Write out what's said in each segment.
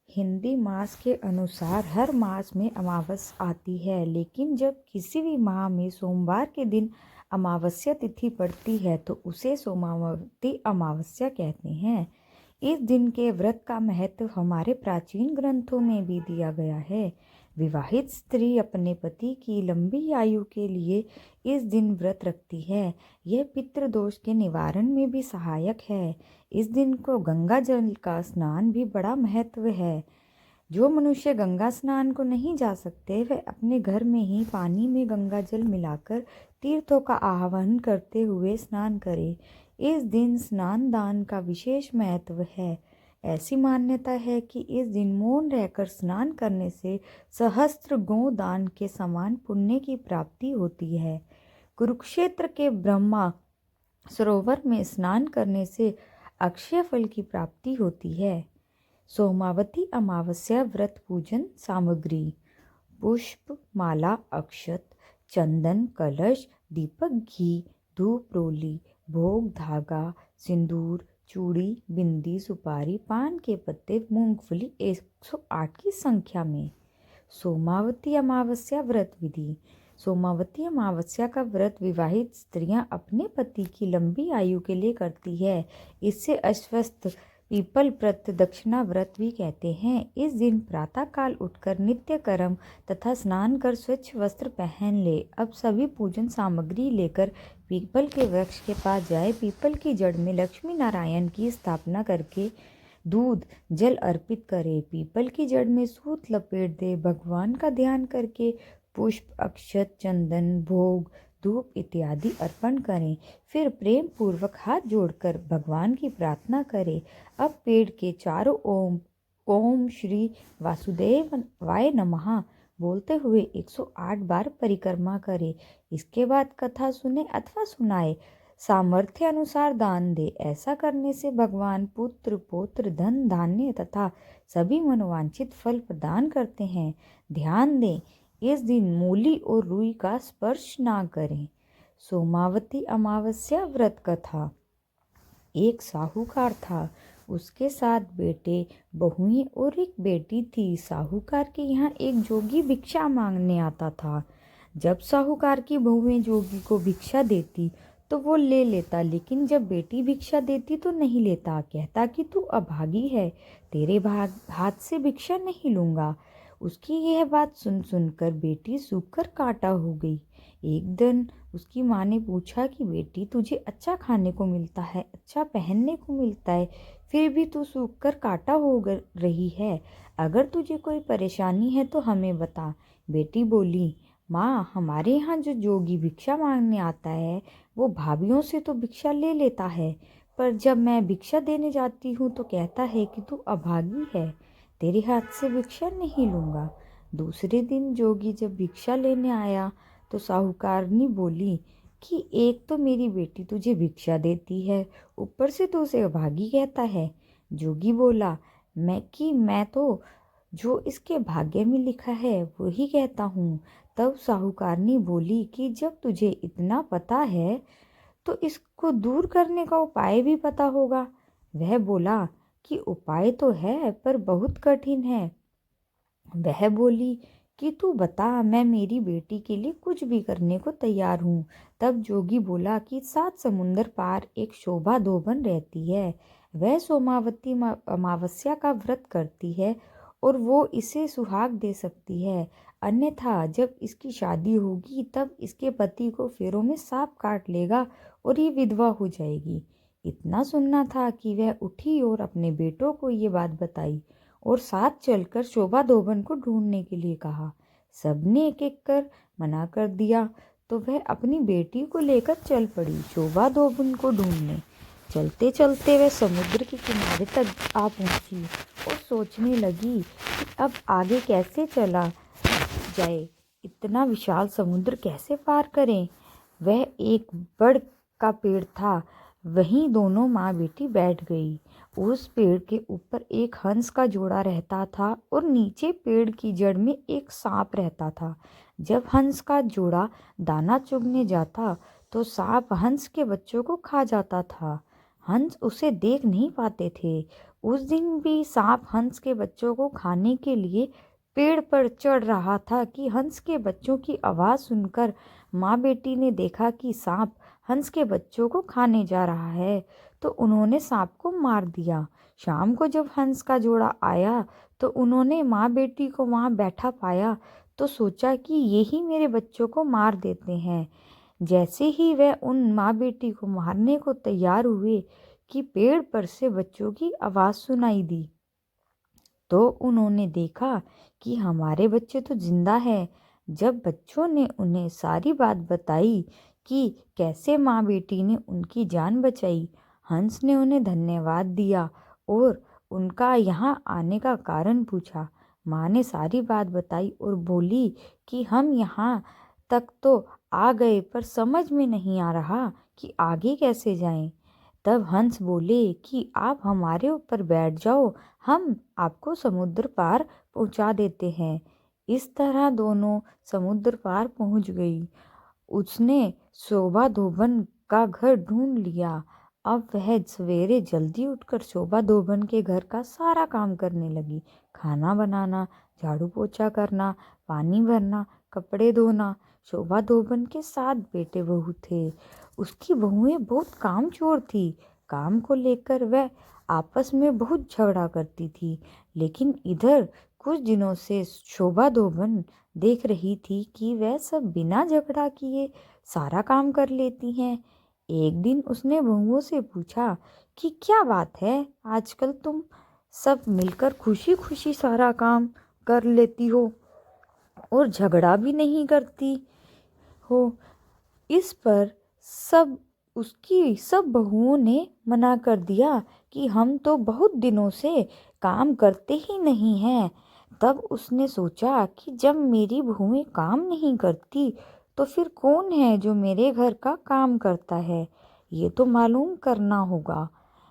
हिंदी मास के अनुसार हर मास में अमावस आती है, लेकिन जब किसी भी माह में सोमवार के दिन अमावस्या तिथि पड़ती है तो उसे सोमावती अमावस्या कहते हैं। इस दिन के व्रत का महत्व हमारे प्राचीन ग्रंथों में भी दिया गया है। विवाहित स्त्री अपने पति की लंबी आयु के लिए इस दिन व्रत रखती है। यह पितृदोष के निवारण में भी सहायक है। इस दिन को गंगा जल का स्नान भी बड़ा महत्व है। जो मनुष्य गंगा स्नान को नहीं जा सकते वह अपने घर में ही पानी में गंगा जल मिलाकर तीर्थों का आह्वान करते हुए स्नान करे। इस दिन स्नान दान का विशेष महत्व है। ऐसी मान्यता है कि इस दिन मौन रहकर स्नान करने से सहस्त्र गो दान के समान पुण्य की प्राप्ति होती है। कुरुक्षेत्र के ब्रह्मा सरोवर में स्नान करने से अक्षय फल की प्राप्ति होती है। सोमावती अमावस्या व्रत पूजन सामग्री: पुष्प, माला, अक्षत, चंदन, कलश, दीपक, घी, धूप, रोली, भोग, धागा, सिंदूर, चूड़ी, बिंदी, सुपारी, पान के पत्ते, मूंगफली 108 की संख्या में। सोमावती अमावस्या व्रत विधि: सोमावती अमावस्या का व्रत विवाहित स्त्रियां अपने पति की लंबी आयु के लिए करती है। इससे अस्वस्थ पीपल प्रत दक्षिणा व्रत भी कहते हैं। इस दिन प्रातःकाल उठकर नित्य कर्म तथा स्नान कर स्वच्छ वस्त्र पहन ले। अब सभी पूजन सामग्री लेकर पीपल के वृक्ष के पास जाए। पीपल की जड़ में लक्ष्मी नारायण की स्थापना करके दूध जल अर्पित करे। पीपल की जड़ में सूत लपेट दे। भगवान का ध्यान करके पुष्प, अक्षत, चंदन, भोग, धूप इत्यादि अर्पण करें। फिर प्रेम पूर्वक हाथ जोड़कर भगवान की प्रार्थना करें। अब पेड़ के चारों ओम श्री वासुदेवाय नमः बोलते हुए 108 बार परिक्रमा करें। इसके बाद कथा सुने अथवा सुनाए। सामर्थ्य अनुसार दान दे। ऐसा करने से भगवान पुत्र, पौत्र, धन, धान्य तथा सभी मनोवांछित फल प्रदान करते हैं। ध्यान दें, इस दिन मूली और रुई का स्पर्श ना करें। सोमावती अमावस्या व्रत कथा: एक साहूकार था। उसके 7 बेटे, बहुएं और एक बेटी थी। साहूकार के यहाँ एक जोगी भिक्षा मांगने आता था। जब साहूकार की बहुएं जोगी को भिक्षा देती तो वो ले लेता, लेकिन जब बेटी भिक्षा देती तो नहीं लेता। कहता कि तू अभागी है, तेरे हाथ से भिक्षा नहीं लूंगा। उसकी यह बात सुन सुनकर बेटी सूखकर कांटा हो गई। एक दिन उसकी माँ ने पूछा कि बेटी, तुझे अच्छा खाने को मिलता है, अच्छा पहनने को मिलता है, फिर भी तू सूखकर कांटा हो रही है। अगर तुझे कोई परेशानी है तो हमें बता। बेटी बोली, माँ, हमारे यहाँ जो जोगी भिक्षा मांगने आता है वो भाभीयों से तो भिक्षा ले लेता है, पर जब मैं भिक्षा देने जाती हूँ तो कहता है कि तू अभागी है, तेरे हाथ से भिक्षा नहीं लूँगा। दूसरे दिन जोगी जब भिक्षा लेने आया तो साहूकारनी बोली कि एक तो मेरी बेटी तुझे भिक्षा देती है, ऊपर से तू उसे अभागी कहता है। जोगी बोला, मैं तो जो इसके भाग्य में लिखा है वही कहता हूँ। तब साहूकारनी बोली कि जब तुझे इतना पता है तो इसको दूर करने का उपाय भी पता होगा। वह बोला कि उपाय तो है पर बहुत कठिन है। वह बोली कि तू बता, मैं मेरी बेटी के लिए कुछ भी करने को तैयार हूँ। तब जोगी बोला कि 7 समुंदर पार एक शोभा धोबन रहती है। वह सोमावती अमावस्या का व्रत करती है और वो इसे सुहाग दे सकती है, अन्यथा जब इसकी शादी होगी तब इसके पति को फेरों में सांप काट लेगा और ये विधवा हो जाएगी। इतना सुनना था कि वह उठी और अपने बेटों को ये बात बताई और साथ चलकर शोभा धोबन को ढूंढने के लिए कहा। सबने एक एक कर मना कर दिया तो वह अपनी बेटी को लेकर चल पड़ी शोभा धोबन को ढूंढने। चलते चलते वह समुद्र के किनारे तक आ पहुंची और सोचने लगी कि अब आगे कैसे चला जाए, इतना विशाल समुद्र कैसे पार करें। वह एक बड़ का पेड़ था, वहीं दोनों माँ बेटी बैठ गई। उस पेड़ के ऊपर एक हंस का जोड़ा रहता था और नीचे पेड़ की जड़ में एक सांप रहता था। जब हंस का जोड़ा दाना चुगने जाता तो सांप हंस के बच्चों को खा जाता था। हंस उसे देख नहीं पाते थे। उस दिन भी सांप हंस के बच्चों को खाने के लिए पेड़ पर चढ़ रहा था कि हंस के बच्चों की आवाज़ सुनकर माँ बेटी ने देखा कि सांप हंस के बच्चों को खाने जा रहा है, तो उन्होंने सांप को मार दिया। शाम को जब हंस का जोड़ा आया तो उन्होंने माँ बेटी को वहाँ बैठा पाया तो सोचा कि यही मेरे बच्चों को मार देते हैं। जैसे ही वह उन माँ बेटी को मारने को तैयार हुए कि पेड़ पर से बच्चों की आवाज़ सुनाई दी, तो उन्होंने देखा कि हमारे बच्चे तो जिंदा हैं। जब बच्चों ने उन्हें सारी बात बताई कि कैसे माँ बेटी ने उनकी जान बचाई, हंस ने उन्हें धन्यवाद दिया और उनका यहाँ आने का कारण पूछा। माँ ने सारी बात बताई और बोली कि हम यहाँ तक तो आ गए पर समझ में नहीं आ रहा कि आगे कैसे जाएं। तब हंस बोले कि आप हमारे ऊपर बैठ जाओ, हम आपको समुद्र पार पहुंचा देते हैं। इस तरह दोनों समुद्र पार पहुंच गई। उसने शोभा धोबन का घर ढूंढ लिया। अब वह सवेरे जल्दी उठकर शोभा धोबन के घर का सारा काम करने लगी। खाना बनाना, झाड़ू पोछा करना, पानी भरना, कपड़े धोना। शोभा धोबन के 7 बेटे बहू थे। उसकी बहुएं बहुत कामचोर थी। काम को लेकर वह आपस में बहुत झगड़ा करती थी। लेकिन इधर कुछ दिनों से शोभा धोबन देख रही थी कि वह सब बिना झगड़ा किए सारा काम कर लेती हैं। एक दिन उसने बहुओं से पूछा कि क्या बात है, आजकल तुम सब मिलकर खुशी खुशी सारा काम कर लेती हो और झगड़ा भी नहीं करती हो। इस पर उसकी सब बहुओं ने मना कर दिया कि हम तो बहुत दिनों से काम करते ही नहीं हैं। तब उसने सोचा कि जब मेरी बहुएं काम नहीं करती तो फिर कौन है जो मेरे घर का काम करता है, ये तो मालूम करना होगा।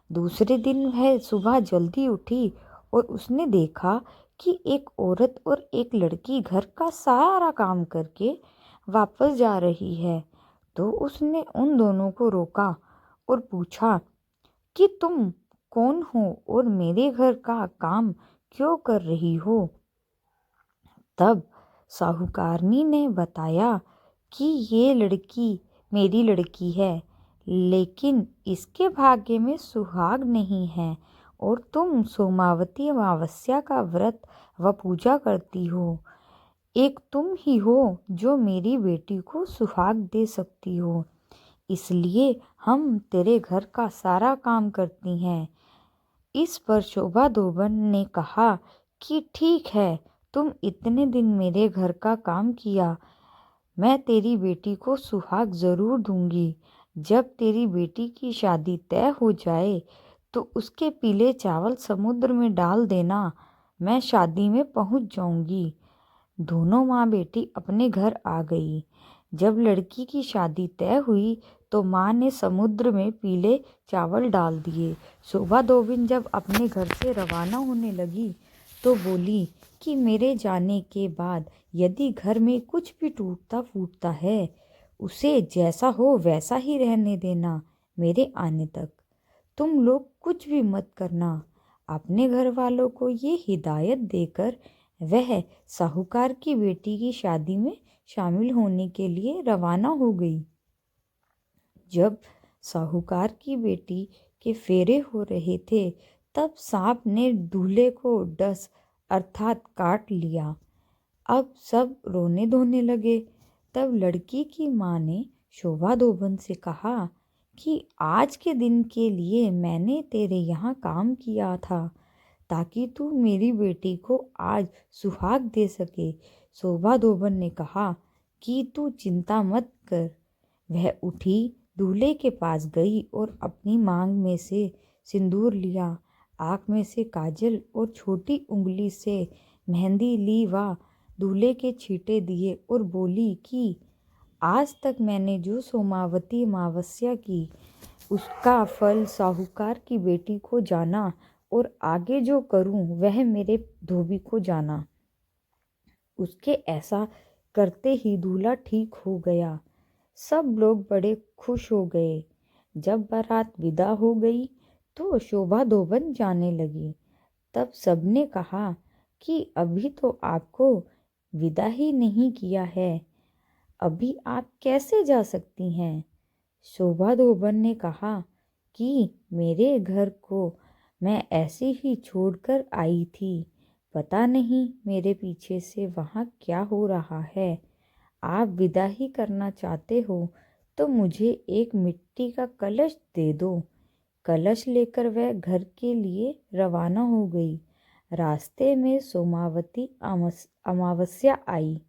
दूसरे दिन वह सुबह जल्दी उठी और उसने देखा कि एक औरत और एक लड़की घर का सारा काम करके वापस जा रही है। तो उसने उन दोनों को रोका और पूछा कि तुम कौन हो और मेरे घर का काम क्यों कर रही हो। तब साहूकारनी ने बताया कि ये लड़की मेरी लड़की है, लेकिन इसके भाग्य में सुहाग नहीं है और तुम सोमावती अमावस्या का व्रत व पूजा करती हो। एक तुम ही हो जो मेरी बेटी को सुहाग दे सकती हो, इसलिए हम तेरे घर का सारा काम करती हैं। इस पर शोभा धोबन ने कहा कि ठीक है, तुम इतने दिन मेरे घर का काम किया, मैं तेरी बेटी को सुहाग ज़रूर दूंगी। जब तेरी बेटी की शादी तय हो जाए तो उसके पीले चावल समुद्र में डाल देना, मैं शादी में पहुंच जाऊंगी। दोनों माँ बेटी अपने घर आ गई। जब लड़की की शादी तय हुई तो माँ ने समुद्र में पीले चावल डाल दिए। शोभा धोबिन जब अपने घर से रवाना होने लगी तो बोली कि मेरे जाने के बाद यदि घर में कुछ भी टूटता फूटता है, उसे जैसा हो वैसा ही रहने देना मेरे आने तक। तुम लोग कुछ भी मत करना। अपने घर वालों को ये हिदायत देकर वह साहूकार की बेटी की शादी में शामिल होने के लिए रवाना हो गई। जब साहूकार की बेटी के फेरे हो रहे थे तब सांप ने दूल्हे को डस अर्थात काट लिया। अब सब रोने धोने लगे। तब लड़की की माँ ने शोभा धोबन से कहा कि आज के दिन के लिए मैंने तेरे यहाँ काम किया था ताकि तू मेरी बेटी को आज सुहाग दे सके। शोभा धोबन ने कहा कि तू चिंता मत कर। वह उठी, दूल्हे के पास गई और अपनी मांग में से सिंदूर लिया, आँख में से काजल और छोटी उंगली से मेहंदी ली व दूल्हे के छींटे दिए और बोली कि आज तक मैंने जो सोमावती अमावस्या की उसका फल साहूकार की बेटी को जाना और आगे जो करूं वह मेरे धोबी को जाना। उसके ऐसा करते ही दूल्हा ठीक हो गया। सब लोग बड़े खुश हो गए। जब बारात विदा हो गई तो शोभा धोबन जाने लगी। तब सबने कहा कि अभी तो आपको विदा ही नहीं किया है, अभी आप कैसे जा सकती हैं? शोभा धोबन ने कहा कि मेरे घर को मैं ऐसे ही छोड़कर आई थी, पता नहीं मेरे पीछे से वहाँ क्या हो रहा है। आप विदा ही करना चाहते हो तो मुझे एक मिट्टी का कलश दे दो। कलश लेकर वह घर के लिए रवाना हो गई। रास्ते में सोमावती अमावस्या आई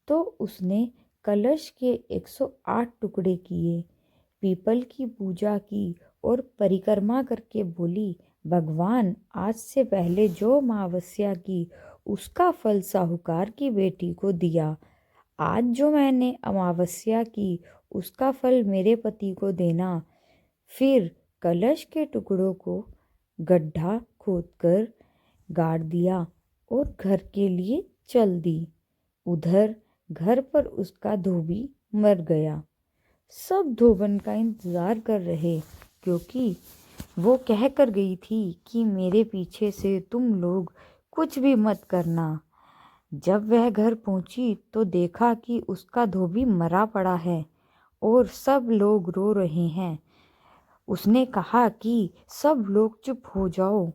तो उसने कलश के 108 टुकड़े किए, पीपल की पूजा की और परिक्रमा करके बोली, भगवान आज से पहले जो अमावस्या की उसका फल साहूकार की बेटी को दिया, आज जो मैंने अमावस्या की उसका फल मेरे पति को देना। फिर कलश के टुकड़ों को गड्ढा खोदकर गाड़ दिया और घर के लिए चल दी। उधर घर पर उसका धोबी मर गया। सब धोबन का इंतजार कर रहे, क्योंकि वो कह कर गई थी कि मेरे पीछे से तुम लोग कुछ भी मत करना। जब वह घर पहुंची तो देखा कि उसका धोबी मरा पड़ा है और सब लोग रो रहे हैं। उसने कहा कि सब लोग चुप हो जाओ।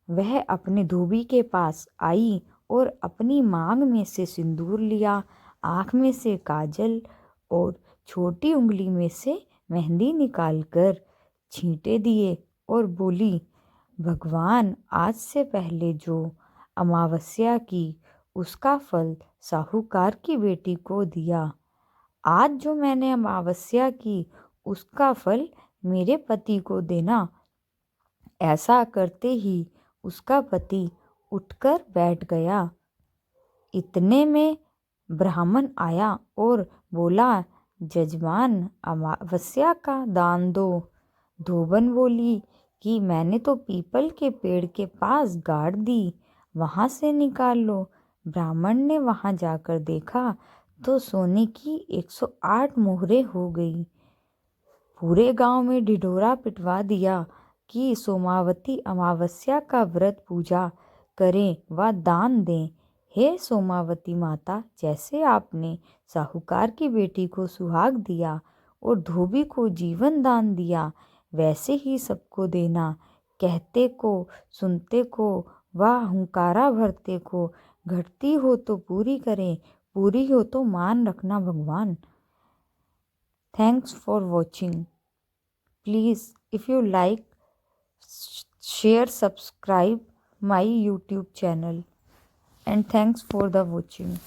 वह अपने धोबी के पास आई और अपनी मांग में से सिंदूर लिया, आँख में से काजल और छोटी उंगली में से मेहंदी निकालकर छींटे दिए और बोली, भगवान आज से पहले जो अमावस्या की उसका फल साहूकार की बेटी को दिया, आज जो मैंने अमावस्या की उसका फल मेरे पति को देना। ऐसा करते ही उसका पति उठकर बैठ गया। इतने में ब्राह्मण आया और बोला, जजमान अमावस्या का दान दो। धोबन बोली कि मैंने तो पीपल के पेड़ के पास गाड़ दी, वहाँ से निकाल लो। ब्राह्मण ने वहाँ जाकर देखा तो सोने की 108 मोहरें हो गई। पूरे गांव में ढिढोरा पिटवा दिया कि सोमावती अमावस्या का व्रत पूजा करें व दान दें। हे सोमावती माता, जैसे आपने साहूकार की बेटी को सुहाग दिया और धोबी को जीवन दान दिया, वैसे ही सबको देना। कहते को, सुनते को व हुंकारा भरते को, घटती हो तो पूरी करें, पूरी हो तो मान रखना भगवान। Thanks for watching. Please, if you like, share, subscribe my YouTube channel, and thanks for the watching.